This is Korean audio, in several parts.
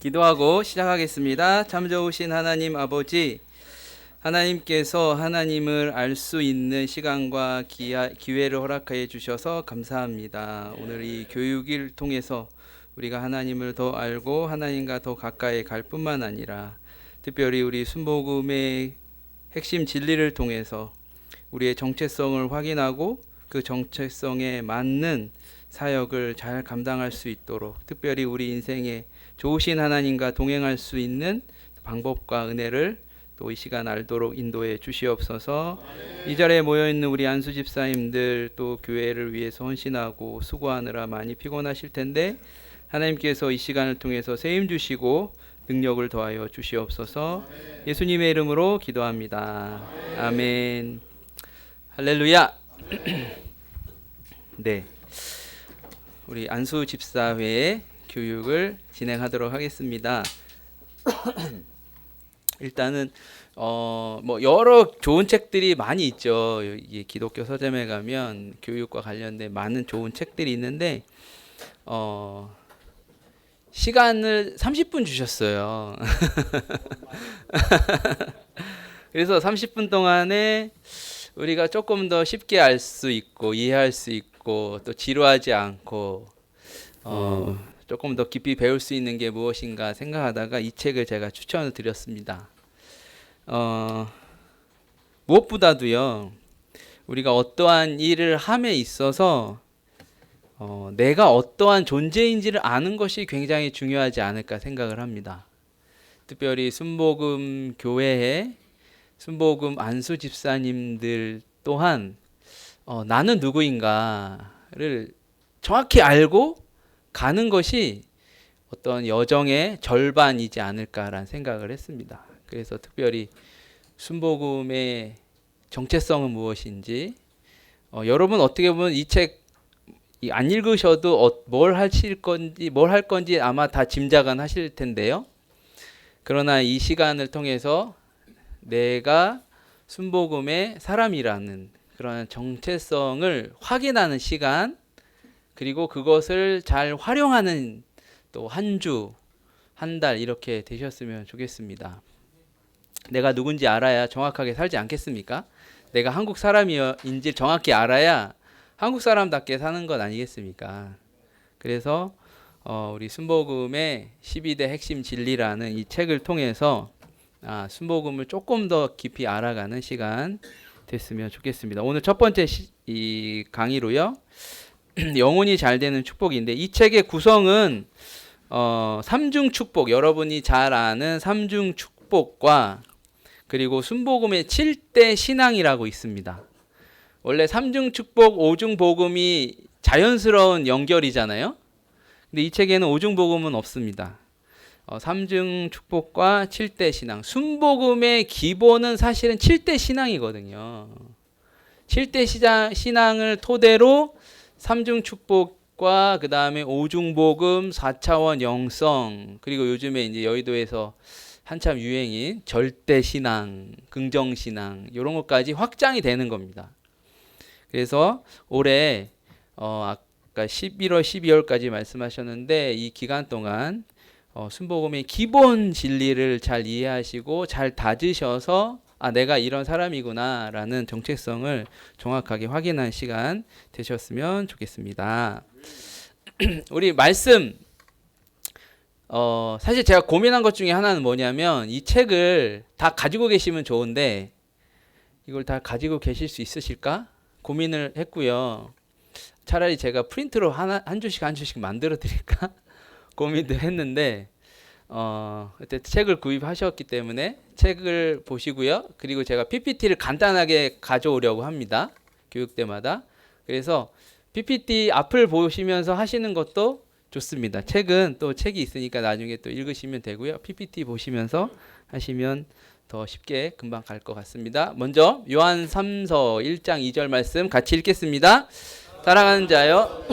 기도하고 시작하겠습니다. 참 좋으신 하나님 아버지, 하나님께서 하나님을 알 수 있는 시간과 기회를 허락하여 주셔서 감사합니다. 오늘 이 교육을 통해서 우리가 하나님을 더 알고 하나님과 더 가까이 갈 뿐만 아니라 특별히 우리 순복음의 핵심 진리를 통해서 우리의 정체성을 확인하고 그 정체성에 맞는 사역을 잘 감당할 수 있도록 특별히 우리 인생에 좋으신 하나님과 동행할 수 있는 방법과 은혜를 또 이 시간 알도록 인도해 주시옵소서. 이 자리에 모여있는 우리 안수 집사님들 또 교회를 위해서 헌신하고 수고하느라 많이 피곤하실 텐데 하나님께서 이 시간을 통해서 세임 주시고 능력을 더하여 주시옵소서. 예수님의 이름으로 기도합니다. 아멘. 할렐루야. 네, 우리 안수 집사회의 교육을 진행하도록 하겠습니다. 일단은 뭐 여러 좋은 책들이 많이 있죠. 이 기독교 서점에 가면 교육과 관련된 많은 좋은 책들이 있는데 시간을 30분 주셨어요. 그래서 30분 동안에 우리가 조금 더 쉽게 알 수 있고 이해할 수 있고 또 지루하지 않고 조금 더 깊이 배울 수 있는 게 무엇인가 생각하다가 이 책을 제가 추천을 드렸습니다. 무엇보다도요, 우리가 어떠한 일을 함에 있어서 내가 어떠한 존재인지를 아는 것이 굉장히 중요하지 않을까 생각을 합니다. 특별히 순복음 교회에 순복음 안수 집사님들 또한 나는 누구인가를 정확히 알고 가는 것이 어떤 여정의 절반이지 않을까라는 생각을 했습니다. 그래서 특별히 순복음의 정체성은 무엇인지 여러분 어떻게 보면 이 책 안 읽으셔도 뭘 하실 건지 뭘 할 건지 아마 다 짐작은 하실 텐데요. 그러나 이 시간을 통해서 내가 순복음의 사람이라는 그런 정체성을 확인하는 시간, 그리고 그것을 잘 활용하는 또 한 주, 한 달 이렇게 되셨으면 좋겠습니다. 내가 누군지 알아야 정확하게 살지 않겠습니까? 내가 한국 사람인지 정확히 알아야 한국 사람답게 사는 것 아니겠습니까? 그래서 우리 순복음의 12대 핵심 진리라는 이 책을 통해서 순복음을 조금 더 깊이 알아가는 시간 됐으면 좋겠습니다. 오늘 첫 번째 이 강의로요. 영혼이 잘 되는 축복인데 이 책의 구성은 삼중 축복, 여러분이 잘 아는 삼중 축복과 그리고 순복음의 7대 신앙이라고 있습니다. 원래 삼중 축복, 오중 복음이 자연스러운 연결이잖아요. 근데 이 책에는 오중 복음은 없습니다. 삼중 축복과 7대 신앙. 순복음의 기본은 사실은 7대 신앙이거든요. 7대 신앙을 토대로 삼중 축복과 그 다음에 오중 복음, 4차원 영성, 그리고 요즘에 이제 여의도에서 한참 유행인 절대 신앙, 긍정 신앙 이런 것까지 확장이 되는 겁니다. 그래서 올해 아까 11월, 12월까지 말씀하셨는데 이 기간 동안 순복음의 기본 진리를 잘 이해하시고 잘 다지셔서 내가 이런 사람이구나 라는 정체성을 정확하게 확인한 시간 되셨으면 좋겠습니다. 우리 말씀 사실 제가 고민한 것 중에 하나는 뭐냐면 이 책을 다 가지고 계시면 좋은데 이걸 다 가지고 계실 수 있으실까? 고민을 했고요. 차라리 제가 프린트로 한 주씩 만들어 드릴까? 고민도 했는데 그때 책을 구입하셨기 때문에 책을 보시고요. 그리고 제가 PPT를 간단하게 가져오려고 합니다. 교육 때마다. 그래서 PPT 앞을 보시면서 하시는 것도 좋습니다. 책은 또 책이 있으니까 나중에 또 읽으시면 되고요. PPT 보시면서 하시면 더 쉽게 금방 갈 것 같습니다. 먼저 요한 3서 1장 2절 말씀 같이 읽겠습니다. 사랑하는 자여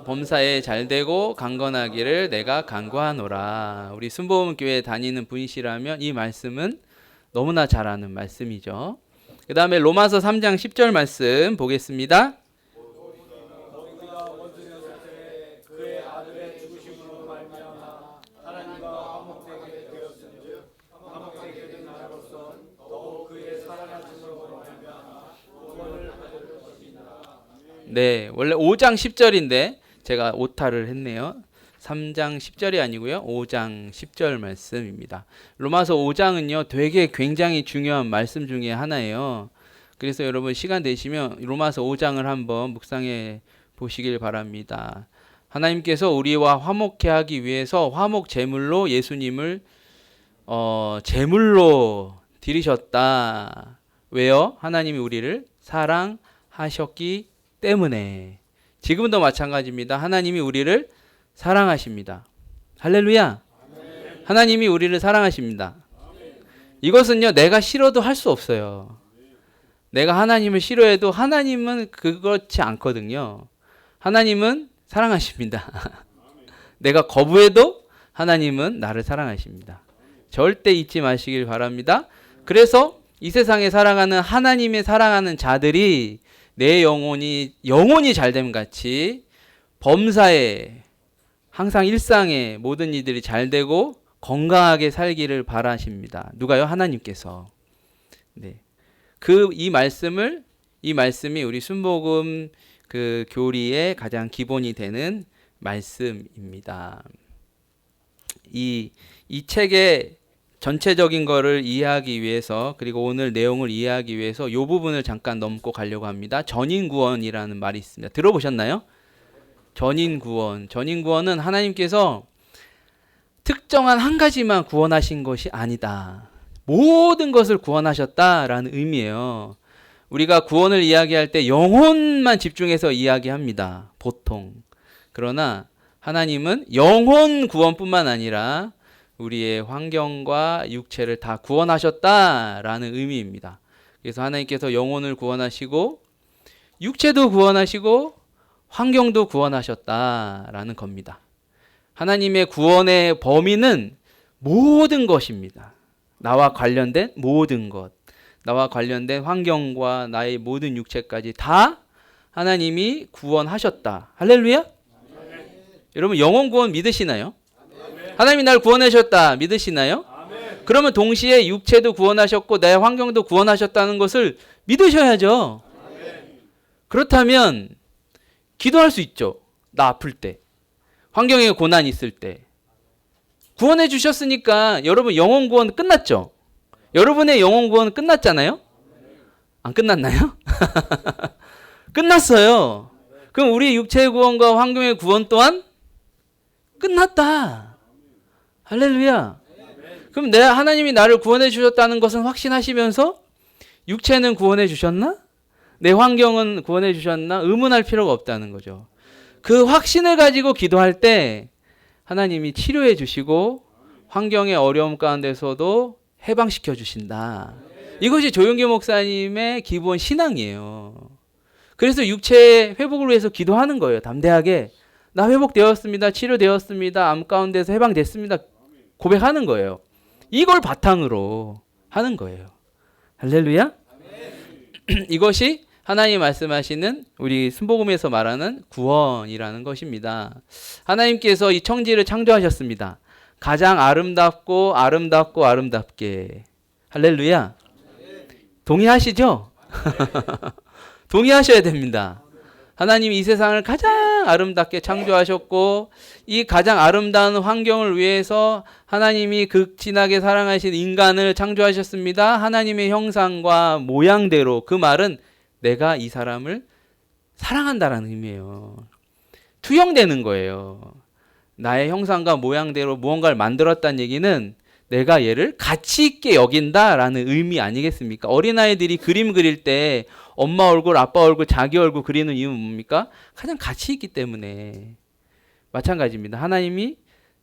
범사에 잘되고 강건하기를 내가 간구하노라. 우리 순복음 교회 다니는 분이시라면 이 말씀은 너무나 잘 아는 말씀이죠. 그 다음에 로마서 3장 10절 말씀 보겠습니다. 네, 원래 5장 10절인데 제가 오타를 했네요. 3장 10절이 아니고요. 5장 10절 말씀입니다. 로마서 5장은요. 되게 굉장히 중요한 말씀 중에 하나예요. 그래서 여러분 시간 되시면 로마서 5장을 한번 묵상해 보시길 바랍니다. 하나님께서 우리와 화목케 하기 위해서 화목 제물로 예수님을 제물로 드리셨다. 왜요? 하나님이 우리를 사랑하셨기 때문에. 지금도 마찬가지입니다. 하나님이 우리를 사랑하십니다. 할렐루야. 하나님이 우리를 사랑하십니다. 이것은요, 내가 싫어도 할 수 없어요. 내가 하나님을 싫어해도 하나님은 그렇지 않거든요. 하나님은 사랑하십니다. 내가 거부해도 하나님은 나를 사랑하십니다. 절대 잊지 마시길 바랍니다. 그래서 이 세상에 살아가는 하나님의 사랑하는 자들이 내 영혼이 잘됨 같이 범사에 항상 일상에 모든 이들이 잘 되고 건강하게 살기를 바라십니다. 누가요? 하나님께서. 네. 이 말씀이 우리 순복음 그 교리의 가장 기본이 되는 말씀입니다. 이 책의 전체적인 거를 이해하기 위해서, 그리고 오늘 내용을 이해하기 위해서 이 부분을 잠깐 넘고 가려고 합니다. 전인구원이라는 말이 있습니다. 들어보셨나요? 전인구원은 하나님께서 특정한 한 가지만 구원하신 것이 아니다. 모든 것을 구원하셨다라는 의미예요. 우리가 구원을 이야기할 때 영혼만 집중해서 이야기합니다. 보통. 그러나 하나님은 영혼 구원뿐만 아니라 우리의 환경과 육체를 다 구원하셨다라는 의미입니다. 그래서 하나님께서 영혼을 구원하시고 육체도 구원하시고 환경도 구원하셨다라는 겁니다. 하나님의 구원의 범위는 모든 것입니다. 나와 관련된 모든 것, 나와 관련된 환경과 나의 모든 육체까지 다 하나님이 구원하셨다. 할렐루야? 여러분 영혼 구원 믿으시나요? 하나님이 날 구원하셨다 믿으시나요? 그러면 동시에 육체도 구원하셨고 내 환경도 구원하셨다는 것을 믿으셔야죠. 그렇다면 기도할 수 있죠. 나 아플 때, 환경에 고난이 있을 때. 구원해 주셨으니까 여러분 영혼 구원 끝났죠? 여러분의 영혼 구원 끝났잖아요? 안 끝났나요? 끝났어요. 그럼 우리 육체의 구원과 환경의 구원 또한 끝났다. 할렐루야. 그럼 하나님이 나를 구원해 주셨다는 것은 확신하시면서 육체는 구원해 주셨나? 내 환경은 구원해 주셨나? 의문할 필요가 없다는 거죠. 그 확신을 가지고 기도할 때 하나님이 치료해 주시고 환경의 어려움 가운데서도 해방시켜 주신다. 이것이 조용기 목사님의 기본 신앙이에요. 그래서 육체의 회복을 위해서 기도하는 거예요. 담대하게. 나 회복되었습니다. 치료되었습니다. 암 가운데서 해방됐습니다. 고백하는 거예요. 이걸 바탕으로 하는 거예요. 할렐루야. 이것이 하나님 말씀하시는 우리 순복음에서 말하는 구원이라는 것입니다. 하나님께서 이 청지를 창조하셨습니다. 가장 아름답게. 할렐루야. 동의하시죠? 동의하셔야 됩니다. 하나님이 이 세상을 가장 아름답게 창조하셨고 이 가장 아름다운 환경을 위해서 하나님이 극진하게 사랑하신 인간을 창조하셨습니다. 하나님의 형상과 모양대로. 그 말은 내가 이 사람을 사랑한다라는 의미예요. 투영되는 거예요. 나의 형상과 모양대로 무언가를 만들었다는 얘기는 내가 얘를 가치 있게 여긴다라는 의미 아니겠습니까? 어린아이들이 그림 그릴 때 엄마 얼굴, 아빠 얼굴, 자기 얼굴 그리는 이유는 뭡니까? 가장 가치 있기 때문에. 마찬가지입니다. 하나님이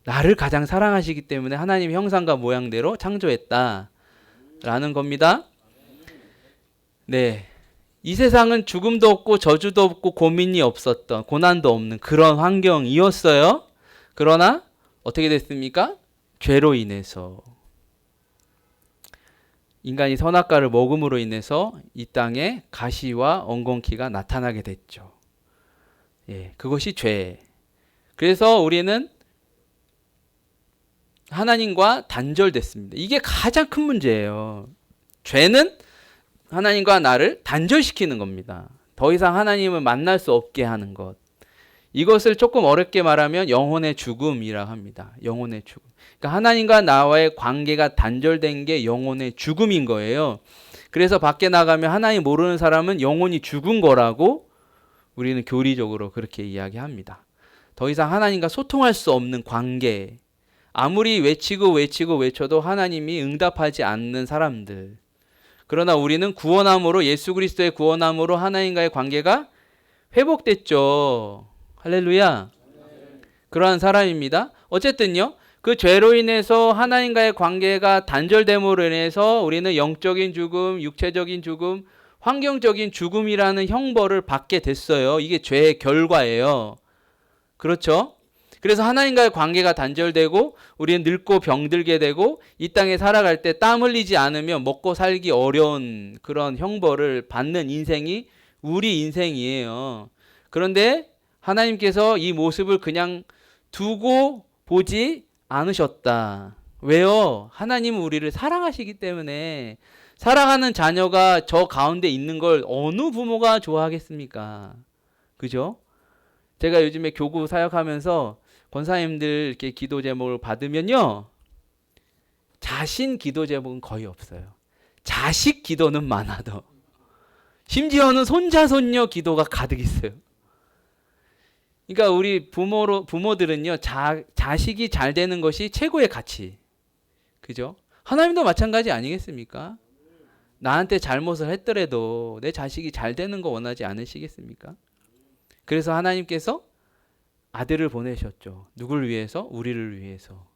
나를 가장 사랑하시기 때문에 하나님의 형상과 모양대로 창조했다라는 겁니다. 네. 이 세상은 죽음도 없고 저주도 없고 고민이 없었던, 고난도 없는 그런 환경이었어요. 그러나 어떻게 됐습니까? 죄로 인해서 인간이 선악과를 먹음으로 인해서 이 땅에 가시와 엉겅퀴가 나타나게 됐죠. 예, 그것이 죄. 그래서 우리는 하나님과 단절됐습니다. 이게 가장 큰 문제예요. 죄는 하나님과 나를 단절시키는 겁니다. 더 이상 하나님을 만날 수 없게 하는 것. 이것을 조금 어렵게 말하면 영혼의 죽음이라고 합니다. 영혼의 죽음. 그러니까 하나님과 나와의 관계가 단절된 게 영혼의 죽음인 거예요. 그래서 밖에 나가면 하나님 모르는 사람은 영혼이 죽은 거라고 우리는 교리적으로 그렇게 이야기합니다. 더 이상 하나님과 소통할 수 없는 관계. 아무리 외쳐도 하나님이 응답하지 않는 사람들. 그러나 우리는 구원함으로, 예수 그리스도의 구원함으로 하나님과의 관계가 회복됐죠. 할렐루야. 그러한 사람입니다. 어쨌든요, 그 죄로 인해서 하나님과의 관계가 단절됨으로 인해서 우리는 영적인 죽음, 육체적인 죽음, 환경적인 죽음이라는 형벌을 받게 됐어요. 이게 죄의 결과예요. 그렇죠? 그래서 하나님과의 관계가 단절되고 우리는 늙고 병들게 되고 이 땅에 살아갈 때 땀 흘리지 않으면 먹고 살기 어려운 그런 형벌을 받는 인생이 우리 인생이에요. 그런데 하나님께서 이 모습을 그냥 두고 보지 않으셨다. 왜요? 하나님은 우리를 사랑하시기 때문에. 사랑하는 자녀가 저 가운데 있는 걸 어느 부모가 좋아하겠습니까? 그죠? 제가 요즘에 교구 사역하면서 권사님들 이렇게 기도 제목을 받으면요, 자신 기도 제목은 거의 없어요. 자식 기도는 많아도, 심지어는 손자 손녀 기도가 가득 있어요. 그러니까 우리 부모들은요, 자식이 잘 되는 것이 최고의 가치. 그죠? 하나님도 마찬가지 아니겠습니까? 나한테 잘못을 했더라도 내 자식이 잘 되는 거 원하지 않으시겠습니까? 그래서 하나님께서 아들을 보내셨죠. 누굴 위해서? 우리를 위해서.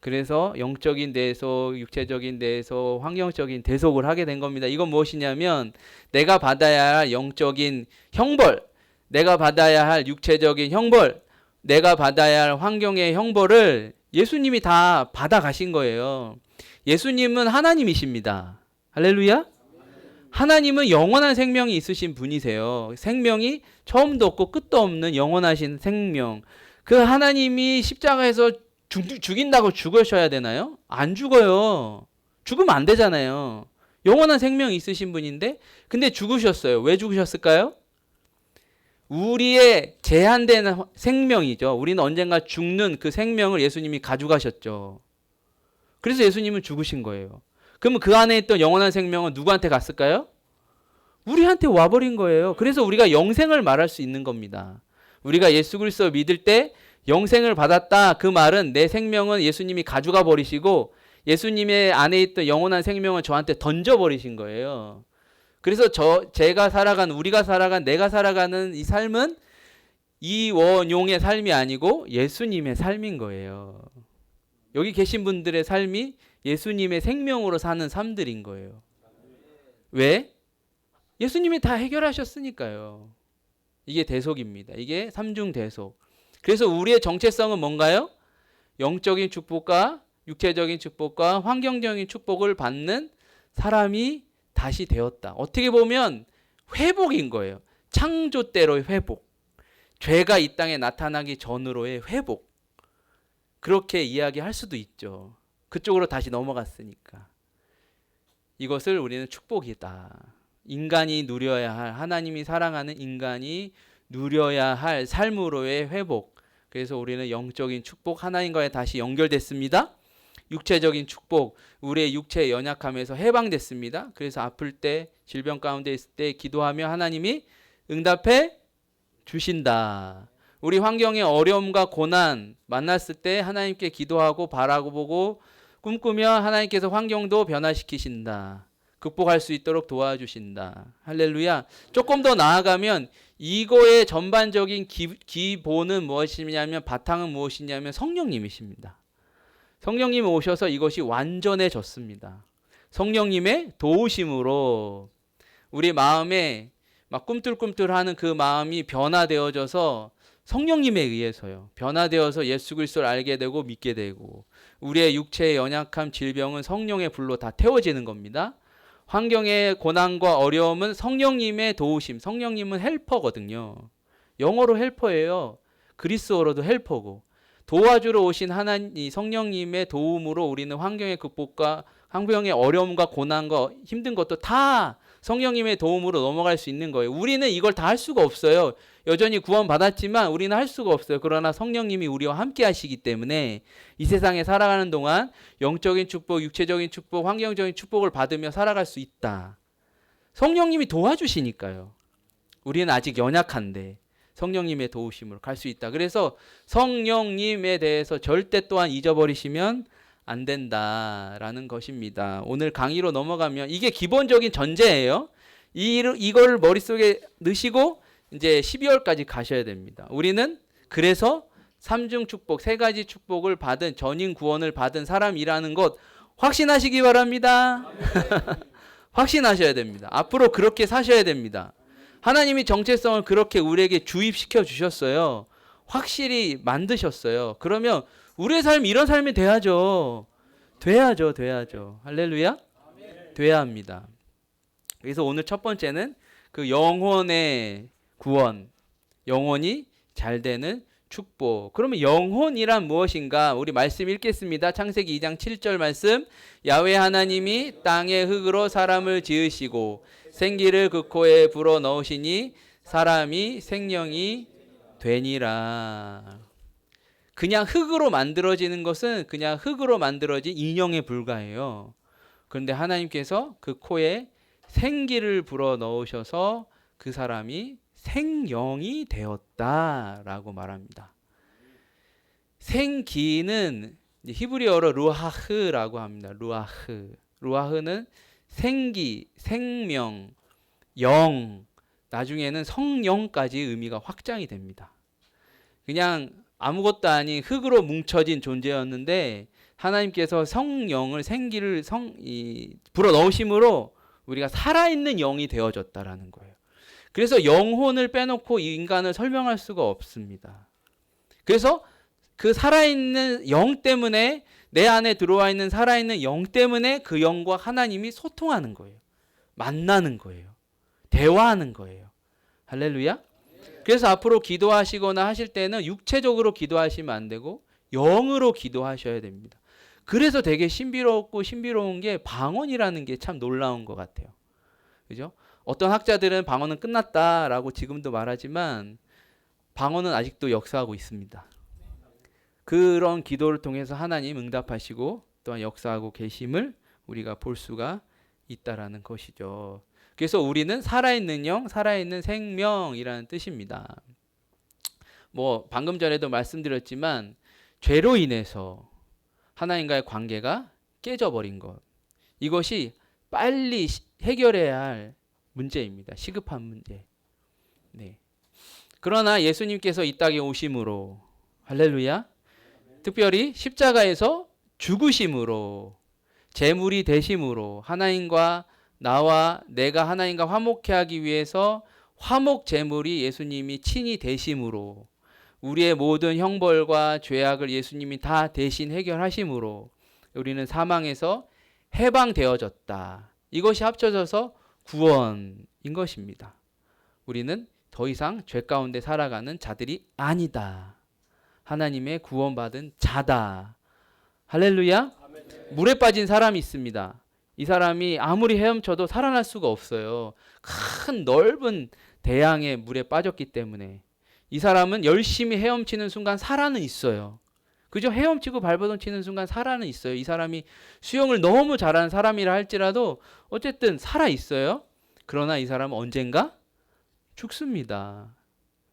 그래서 영적인 대속, 육체적인 대속, 환경적인 대속을 하게 된 겁니다. 이건 무엇이냐면 내가 받아야 할 영적인 형벌, 내가 받아야 할 육체적인 형벌, 내가 받아야 할 환경의 형벌을 예수님이 다 받아가신 거예요. 예수님은 하나님이십니다. 할렐루야. 하나님은 영원한 생명이 있으신 분이세요. 생명이 처음도 없고 끝도 없는 영원하신 생명. 그 하나님이 십자가에서 죽인다고 죽으셔야 되나요? 안 죽어요. 죽으면 안 되잖아요. 영원한 생명이 있으신 분인데 근데 죽으셨어요. 왜 죽으셨을까요? 우리의 제한된 생명이죠. 우리는 언젠가 죽는 그 생명을 예수님이 가져가셨죠. 그래서 예수님은 죽으신 거예요. 그러면 그 안에 있던 영원한 생명은 누구한테 갔을까요? 우리한테 와버린 거예요. 그래서 우리가 영생을 말할 수 있는 겁니다. 우리가 예수 그리스도 믿을 때 영생을 받았다. 그 말은 내 생명은 예수님이 가져가 버리시고 예수님의 안에 있던 영원한 생명을 저한테 던져버리신 거예요. 그래서 제가 살아간, 우리가 살아간, 내가 살아가는 이 삶은 이원용의 삶이 아니고 예수님의 삶인 거예요. 여기 계신 분들의 삶이 예수님의 생명으로 사는 삶들인 거예요. 왜? 예수님이 다 해결하셨으니까요. 이게 대속입니다. 이게 삼중 대속. 그래서 우리의 정체성은 뭔가요? 영적인 축복과 육체적인 축복과 환경적인 축복을 받는 사람이 다시 되었다. 어떻게 보면 회복인 거예요. 창조 때로의 회복. 죄가 이 땅에 나타나기 전으로의 회복. 그렇게 이야기할 수도 있죠. 그쪽으로 다시 넘어갔으니까. 이것을 우리는 축복이다. 인간이 누려야 할, 하나님이 사랑하는 인간이 누려야 할 삶으로의 회복. 그래서 우리는 영적인 축복, 하나님과의 다시 연결됐습니다. 육체적인 축복, 우리의 육체의 연약함에서 해방됐습니다. 그래서 아플 때, 질병 가운데 있을 때 기도하며 하나님이 응답해 주신다. 우리 환경의 어려움과 고난 만났을 때 하나님께 기도하고 바라고 보고 꿈꾸며 하나님께서 환경도 변화시키신다. 극복할 수 있도록 도와주신다. 할렐루야. 조금 더 나아가면 이거의 전반적인 기본은 무엇이냐면, 바탕은 무엇이냐면 성령님이십니다. 성령님이 오셔서 이것이 완전해졌습니다. 성령님의 도우심으로 우리 마음에 막 꿈틀꿈틀하는 그 마음이 변화되어져서 성령님에 의해서요. 변화되어서 예수 그리스도를 알게 되고 믿게 되고, 우리의 육체의 연약함, 질병은 성령의 불로 다 태워지는 겁니다. 환경의 고난과 어려움은 성령님의 도우심, 성령님은 헬퍼거든요. 영어로 헬퍼예요. 그리스어로도 헬퍼고. 도와주러 오신 하나님 성령님의 도움으로 우리는 환경의 극복과 환경의 어려움과 고난과 힘든 것도 다 성령님의 도움으로 넘어갈 수 있는 거예요. 우리는 이걸 다 할 수가 없어요. 여전히 구원 받았지만 우리는 할 수가 없어요. 그러나 성령님이 우리와 함께 하시기 때문에 이 세상에 살아가는 동안 영적인 축복, 육체적인 축복, 환경적인 축복을 받으며 살아갈 수 있다. 성령님이 도와주시니까요. 우리는 아직 연약한데 성령님의 도우심으로 갈 수 있다. 그래서 성령님에 대해서 절대 또한 잊어버리시면 안 된다라는 것입니다. 오늘 강의로 넘어가면 이게 기본적인 전제예요. 이거를 머릿속에 넣으시고 이제 12월까지 가셔야 됩니다. 우리는 그래서 삼중 축복, 세 가지 축복을 받은, 전인 구원을 받은 사람이라는 것 확신하시기 바랍니다. 확신하셔야 됩니다. 앞으로 그렇게 사셔야 됩니다. 하나님이 정체성을 그렇게 우리에게 주입시켜 주셨어요. 확실히 만드셨어요. 그러면 우리의 삶이 이런 삶이 돼야죠. 돼야죠. 할렐루야? 돼야 합니다. 그래서 오늘 첫 번째는 그 영혼의 구원, 영혼이 잘 되는 축복. 그러면 영혼이란 무엇인가? 우리 말씀 읽겠습니다. 창세기 2장 7절 말씀. 야훼 하나님이 땅의 흙으로 사람을 지으시고 생기를 그 코에 불어 넣으시니 사람이 생명이 되니라. 그냥 흙으로 만들어지는 것은 그냥 흙으로 만들어진 인형에 불과해요. 그런데 하나님께서 그 코에 생기를 불어 넣으셔서 그 사람이 생영이 되었다라고 말합니다. 생기는 히브리어로 루하흐라고 합니다. 루하흐는 생기, 생명, 영, 나중에는 성령까지 의미가 확장이 됩니다. 그냥 아무것도 아닌 흙으로 뭉쳐진 존재였는데 하나님께서 성령을, 생기를 불어 넣으심으로 우리가 살아있는 영이 되어졌다라는 거예요. 그래서 영혼을 빼놓고 인간을 설명할 수가 없습니다. 그래서 그 살아있는 영 때문에, 내 안에 들어와 있는 살아있는 영 때문에 그 영과 하나님이 소통하는 거예요. 만나는 거예요. 대화하는 거예요. 할렐루야. 그래서 앞으로 기도하시거나 하실 때는 육체적으로 기도하시면 안 되고 영으로 기도하셔야 됩니다. 그래서 되게 신비로운 게 방언이라는 게 참 놀라운 것 같아요. 그죠? 어떤 학자들은 방언은 끝났다라고 지금도 말하지만 방언은 아직도 역사하고 있습니다. 그런 기도를 통해서 하나님 응답하시고 또한 역사하고 계심을 우리가 볼 수가 있다라는 것이죠. 그래서 우리는 살아있는 영, 살아있는 생명이라는 뜻입니다. 방금 전에도 말씀드렸지만 죄로 인해서 하나님과의 관계가 깨져버린 것, 이것이 빨리 해결해야 할 문제입니다. 시급한 문제. 네. 그러나 예수님께서 이 땅에 오심으로, 할렐루야, 특별히 십자가에서 죽으심으로, 제물이 되심으로, 하나님과 나와 내가 하나님과 화목케 하기 위해서 화목 제물이 예수님이 친히 되심으로, 우리의 모든 형벌과 죄악을 예수님이 다 대신 해결하심으로 우리는 사망에서 해방되어졌다. 이것이 합쳐져서 구원인 것입니다. 우리는 더 이상 죄 가운데 살아가는 자들이 아니다. 하나님의 구원받은 자다. 할렐루야. 물에 빠진 사람이 있습니다. 이 사람이 아무리 헤엄쳐도 살아날 수가 없어요. 큰 넓은 대양의 물에 빠졌기 때문에. 이 사람은 열심히 헤엄치는 순간 살아는 있어요. 그죠? 헤엄치고 발버둥치는 순간 살아는 있어요. 이 사람이 수영을 너무 잘하는 사람이라 할지라도 어쨌든 살아 있어요. 그러나 이 사람은 언젠가 죽습니다.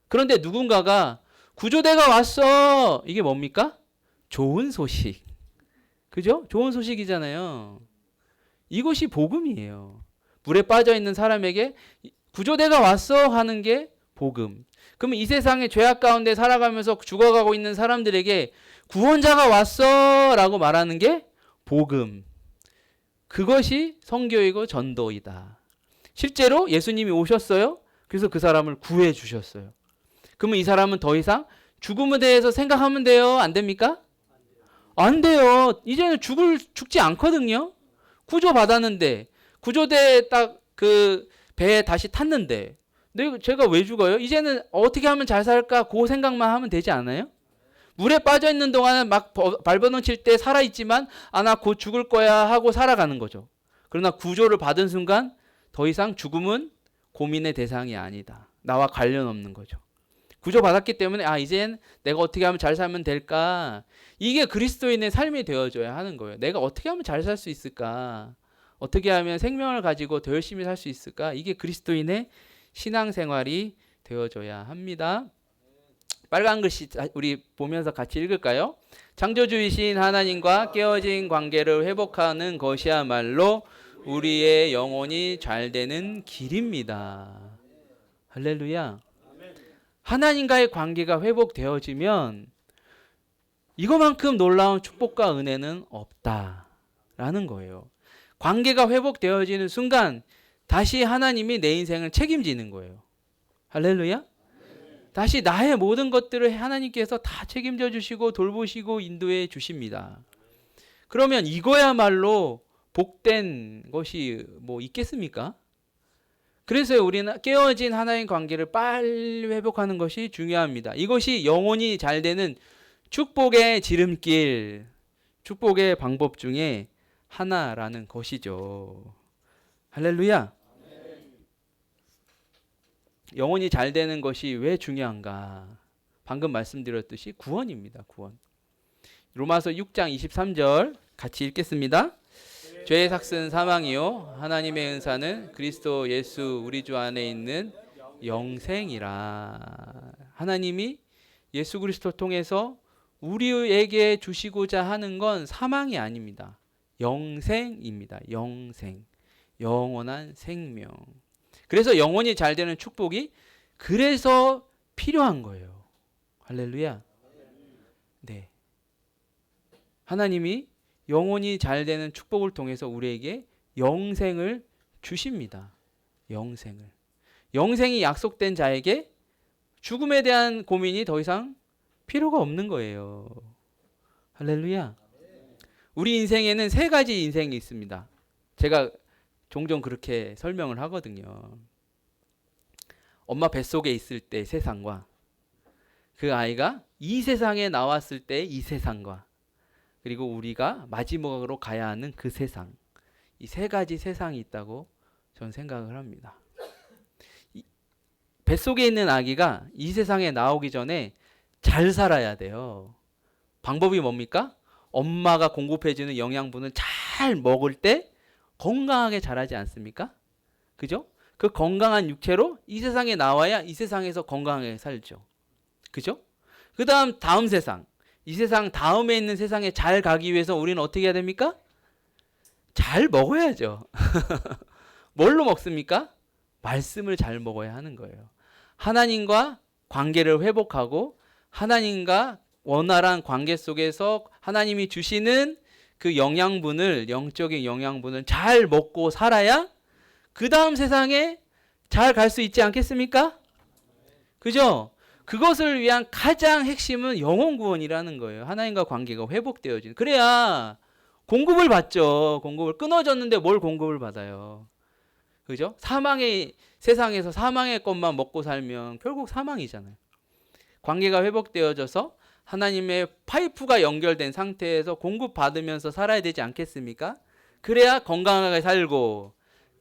그런데 누군가가 구조대가 왔어. 이게 뭡니까? 좋은 소식. 그죠? 좋은 소식이잖아요. 이것이 복음이에요. 물에 빠져 있는 사람에게 구조대가 왔어 하는 게 복음. 그러면 이 세상의 죄악 가운데 살아가면서 죽어가고 있는 사람들에게 구원자가 왔어 라고 말하는 게 복음. 그것이 선교이고 전도이다. 실제로 예수님이 오셨어요. 그래서 그 사람을 구해 주셨어요. 그러면 이 사람은 더 이상 죽음에 대해서 생각하면 돼요? 안 됩니까? 안 돼요. 이제는 죽지 않거든요. 구조받았는데, 구조대에 딱 그 배에 다시 탔는데, 제가 왜 죽어요? 이제는 어떻게 하면 잘 살까? 그 생각만 하면 되지 않아요? 물에 빠져 있는 동안은 막 발버둥 칠 때 살아있지만, 나 곧 죽을 거야 하고 살아가는 거죠. 그러나 구조를 받은 순간 더 이상 죽음은 고민의 대상이 아니다. 나와 관련 없는 거죠. 구조받았기 때문에 이젠 내가 어떻게 하면 잘 살면 될까? 이게 그리스도인의 삶이 되어줘야 하는 거예요. 내가 어떻게 하면 잘 살 수 있을까? 어떻게 하면 생명을 가지고 더 열심히 살 수 있을까? 이게 그리스도인의 신앙생활이 되어줘야 합니다. 빨간 글씨 우리 보면서 같이 읽을까요? 창조주이신 하나님과 깨어진 관계를 회복하는 것이야말로 우리의 영혼이 잘 되는 길입니다. 할렐루야. 하나님과의 관계가 회복되어지면 이거만큼 놀라운 축복과 은혜는 없다라는 거예요. 관계가 회복되어지는 순간 다시 하나님이 내 인생을 책임지는 거예요. 할렐루야. 다시 나의 모든 것들을 하나님께서 다 책임져 주시고 돌보시고 인도해 주십니다. 그러면 이거야말로 복된 것이 뭐 있겠습니까? 그래서 우리는 깨어진 하나님 관계를 빨리 회복하는 것이 중요합니다. 이것이 영혼이 잘 되는 축복의 지름길, 축복의 방법 중에 하나라는 것이죠. 할렐루야. 영혼이 잘 되는 것이 왜 중요한가? 방금 말씀드렸듯이 구원입니다. 구원. 로마서 6장 23절 같이 읽겠습니다. 죄의 삭은 사망이요 하나님의 은사는 그리스도 예수 우리 주 안에 있는 영생이라. 하나님이 예수 그리스도 통해서 우리에게 주시고자 하는 건 사망이 아닙니다. 영생입니다. 영생. 영원한 생명. 그래서 영혼이 잘 되는 축복이 그래서 필요한 거예요. 할렐루야. 네. 하나님이 영혼이 잘 되는 축복을 통해서 우리에게 영생을 주십니다. 영생을. 영생이 약속된 자에게 죽음에 대한 고민이 더 이상 필요가 없는 거예요. 할렐루야. 우리 인생에는 세 가지 인생이 있습니다. 제가 종종 그렇게 설명을 하거든요. 엄마 뱃속에 있을 때 세상과 그 아이가 이 세상에 나왔을 때 이 세상과 그리고 우리가 마지막으로 가야 하는 그 세상, 이 세 가지 세상이 있다고 저는 생각을 합니다. 뱃속에 있는 아기가 이 세상에 나오기 전에 잘 살아야 돼요. 방법이 뭡니까? 엄마가 공급해주는 영양분을 잘 먹을 때 건강하게 자라지 않습니까? 그죠? 그 건강한 육체로 이 세상에 나와야 이 세상에서 건강하게 살죠. 그죠? 그 다음 세상. 이 세상 다음에 있는 세상에 잘 가기 위해서 우리는 어떻게 해야 됩니까? 잘 먹어야죠. 뭘로 먹습니까? 말씀을 잘 먹어야 하는 거예요. 하나님과 관계를 회복하고 하나님과 원활한 관계 속에서 하나님이 주시는 그 영양분을, 영적인 영양분을 잘 먹고 살아야 그 다음 세상에 잘 갈 수 있지 않겠습니까? 그죠? 그것을 위한 가장 핵심은 영혼 구원이라는 거예요. 하나님과 관계가 회복되어지는. 그래야 공급을 받죠. 공급을 끊어졌는데 뭘 공급을 받아요. 그죠? 사망의 세상에서 사망의 것만 먹고 살면 결국 사망이잖아요. 관계가 회복되어져서 하나님의 파이프가 연결된 상태에서 공급받으면서 살아야 되지 않겠습니까? 그래야 건강하게 살고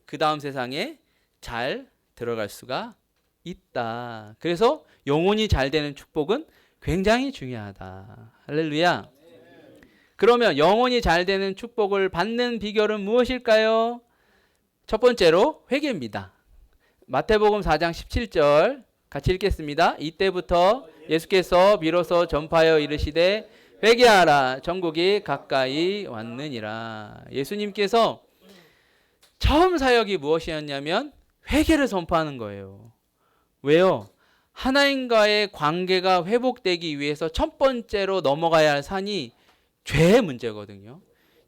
그 다음 세상에 잘 들어갈 수가 있다. 그래서 영혼이 잘 되는 축복은 굉장히 중요하다. 할렐루야. 그러면 영혼이 잘 되는 축복을 받는 비결은 무엇일까요? 첫 번째로 회개입니다. 마태복음 4장 17절 같이 읽겠습니다. 이때부터 예수께서 비로소 전파하여 이르시되 회개하라 천국이 가까이 왔느니라. 예수님께서 처음 사역이 무엇이었냐면 회개를 선포하는 거예요. 왜요? 하나님과의 관계가 회복되기 위해서 첫 번째로 넘어가야 할 산이 죄의 문제거든요.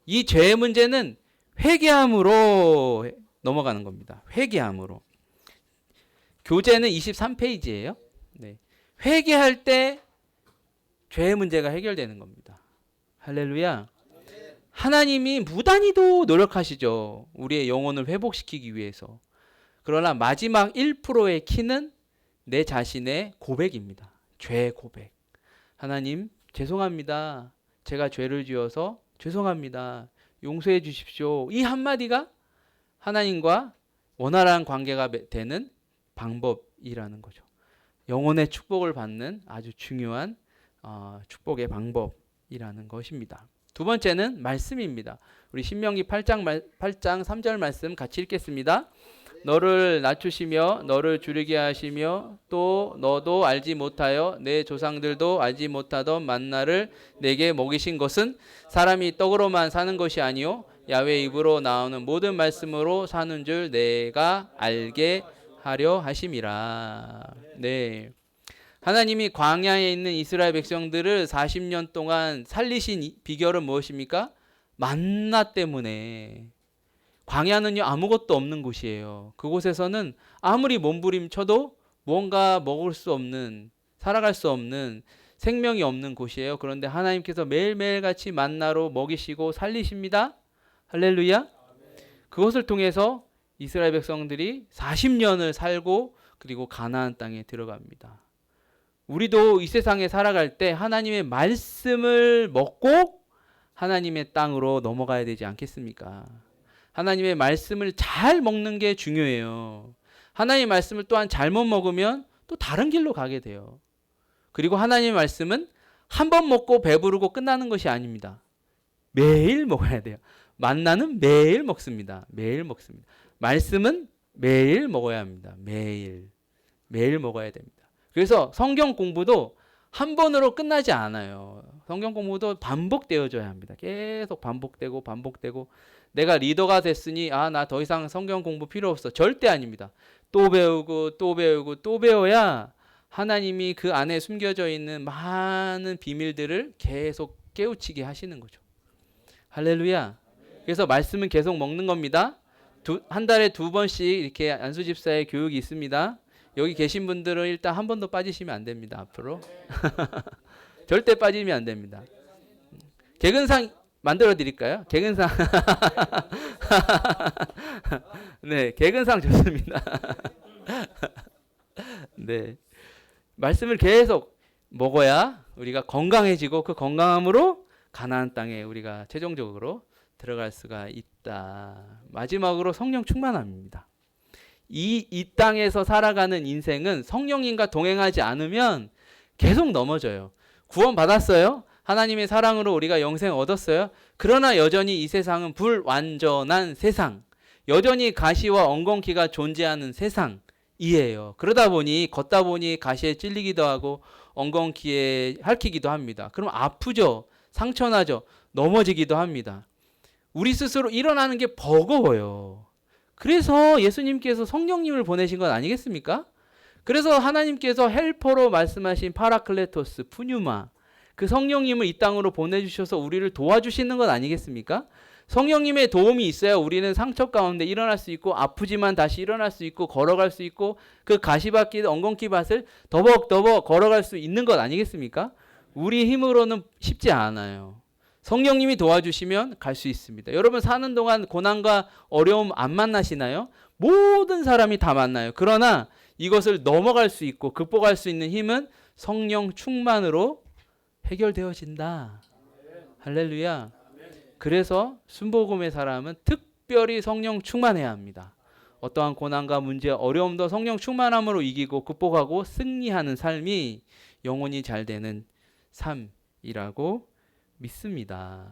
이 죄의 문제는 회개함으로 넘어가는 겁니다. 회개함으로. 교재는 23페이지예요. 네. 회개할 때 죄의 문제가 해결되는 겁니다. 할렐루야. 하나님이 무단히도 노력하시죠. 우리의 영혼을 회복시키기 위해서. 그러나 마지막 1%의 키는 내 자신의 고백입니다. 죄의 고백. 하나님 죄송합니다. 제가 죄를 지어서 죄송합니다. 용서해 주십시오. 이 한마디가 하나님과 원활한 관계가 되는 방법이라는 거죠. 영혼의 축복을 받는 아주 중요한 축복의 방법이라는 것입니다. 두 번째는 말씀입니다. 우리 신명기 8장 3절 말씀 같이 읽겠습니다. 너를 낮추시며 너를 줄이게 하시며 또 너도 알지 못하여 내 조상들도 알지 못하던 만나를 내게 먹이신 것은 사람이 떡으로만 사는 것이 아니요 야훼 입으로 나오는 모든 말씀으로 사는 줄 내가 알게 하려 하심이라. 네. 하나님이 광야에 있는 이스라엘 백성들을 40년 동안 살리신 비결은 무엇입니까? 만나 때문에. 광야는요 아무것도 없는 곳이에요. 그곳에서는 아무리 몸부림쳐도 뭔가 먹을 수 없는, 살아갈 수 없는, 생명이 없는 곳이에요. 그런데 하나님께서 매일매일 같이 만나로 먹이시고 살리십니다. 할렐루야. 그것을 통해서 이스라엘 백성들이 40년을 살고 그리고 가나안 땅에 들어갑니다. 우리도 이 세상에 살아갈 때 하나님의 말씀을 먹고 하나님의 땅으로 넘어가야 되지 않겠습니까? 하나님의 말씀을 잘 먹는 게 중요해요. 하나님의 말씀을 또한 잘못 먹으면 또 다른 길로 가게 돼요. 그리고 하나님의 말씀은 한 번 먹고 배부르고 끝나는 것이 아닙니다. 매일 먹어야 돼요. 만나는 매일 먹습니다. 매일 먹습니다. 말씀은 매일 먹어야 합니다. 매일 먹어야 됩니다. 그래서 성경 공부도 한 번으로 끝나지 않아요. 성경 공부도 반복되어져야 합니다. 계속 반복되고 내가 리더가 됐으니 나 더 이상 성경 공부 필요 없어. 절대 아닙니다. 또 배우고 또 배워야 하나님이 그 안에 숨겨져 있는 많은 비밀들을 계속 깨우치게 하시는 거죠. 할렐루야. 그래서 말씀은 계속 먹는 겁니다. 한 달에 2번씩 이렇게 안수집사의 교육이 있습니다. 여기 계신 분들은 일단 한 번도 빠지시면 안 됩니다. 앞으로. 절대 빠지면 안 됩니다. 개근상 만들어 드릴까요? 개근상. 네, 개근상 좋습니다. 네. 말씀을 계속 먹어야 우리가 건강해지고 그 건강함으로 가나안 땅에 우리가 최종적으로 들어갈 수가 있다. 마지막으로 성령 충만함입니다. 이 땅에서 살아가는 인생은 성령님과 동행하지 않으면 계속 넘어져요. 구원 받았어요. 하나님의 사랑으로 우리가 영생 얻었어요. 그러나 여전히 이 세상은 불완전한 세상, 여전히 가시와 엉겅퀴가 존재하는 세상이에요. 그러다 보니 걷다 보니 가시에 찔리기도 하고 엉겅퀴에 핥히기도 합니다. 그럼 아프죠. 상처나죠. 넘어지기도 합니다. 우리 스스로 일어나는 게 버거워요. 그래서 예수님께서 성령님을 보내신 건 아니겠습니까? 그래서 하나님께서 헬퍼로 말씀하신 파라클레토스, 푸뉴마, 그 성령님을 이 땅으로 보내주셔서 우리를 도와주시는 것 아니겠습니까? 성령님의 도움이 있어야 우리는 상처 가운데 일어날 수 있고 아프지만 다시 일어날 수 있고 걸어갈 수 있고 그 가시밭길 엉겅퀴밭을 더벅더벅 걸어갈 수 있는 것 아니겠습니까? 우리 힘으로는 쉽지 않아요. 성령님이 도와주시면 갈 수 있습니다. 여러분 사는 동안 고난과 어려움 안 만나시나요? 모든 사람이 다 만나요. 그러나 이것을 넘어갈 수 있고 극복할 수 있는 힘은 성령 충만으로 해결되어진다. 할렐루야. 그래서 순복음의 사람은 특별히 성령 충만해야 합니다. 어떠한 고난과 문제, 어려움도 성령 충만함으로 이기고 극복하고 승리하는 삶이 영혼이 잘 되는 삶이라고 믿습니다.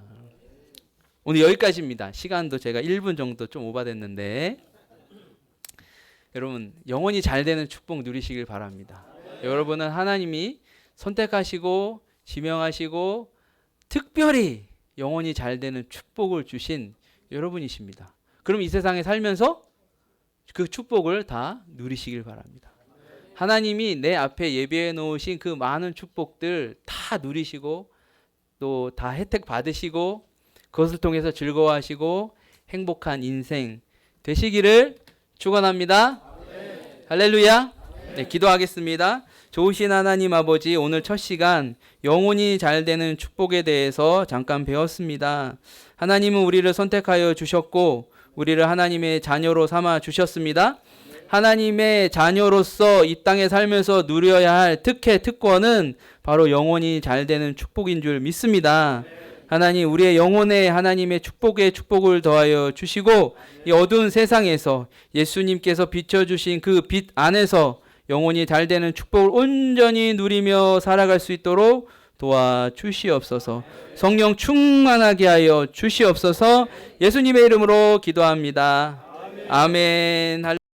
오늘 여기까지입니다. 시간도 제가 1분 정도 좀 오버됐는데 여러분 영혼이 잘 되는 축복 누리시길 바랍니다. 여러분은 하나님이 선택하시고 지명하시고 특별히 영혼이 잘 되는 축복을 주신 여러분이십니다. 그럼 이 세상에 살면서 그 축복을 다 누리시길 바랍니다. 하나님이 내 앞에 예비해 놓으신 그 많은 축복들 다 누리시고 또 다 혜택 받으시고 그것을 통해서 즐거워하시고 행복한 인생 되시기를 축원합니다. 할렐루야. 네, 기도하겠습니다. 좋으신 하나님 아버지, 오늘 첫 시간 영혼이 잘 되는 축복에 대해서 잠깐 배웠습니다. 하나님은 우리를 선택하여 주셨고 우리를 하나님의 자녀로 삼아 주셨습니다. 하나님의 자녀로서 이 땅에 살면서 누려야 할 특권은 바로 영혼이 잘 되는 축복인 줄 믿습니다. 하나님 우리의 영혼에 하나님의 축복에 축복을 더하여 주시고 이 어두운 세상에서 예수님께서 비춰주신 그 빛 안에서 영혼이 달되는 축복을 온전히 누리며 살아갈 수 있도록 도와주시옵소서. 성령 충만하게 하여 주시옵소서. 예수님의 이름으로 기도합니다. 아멘.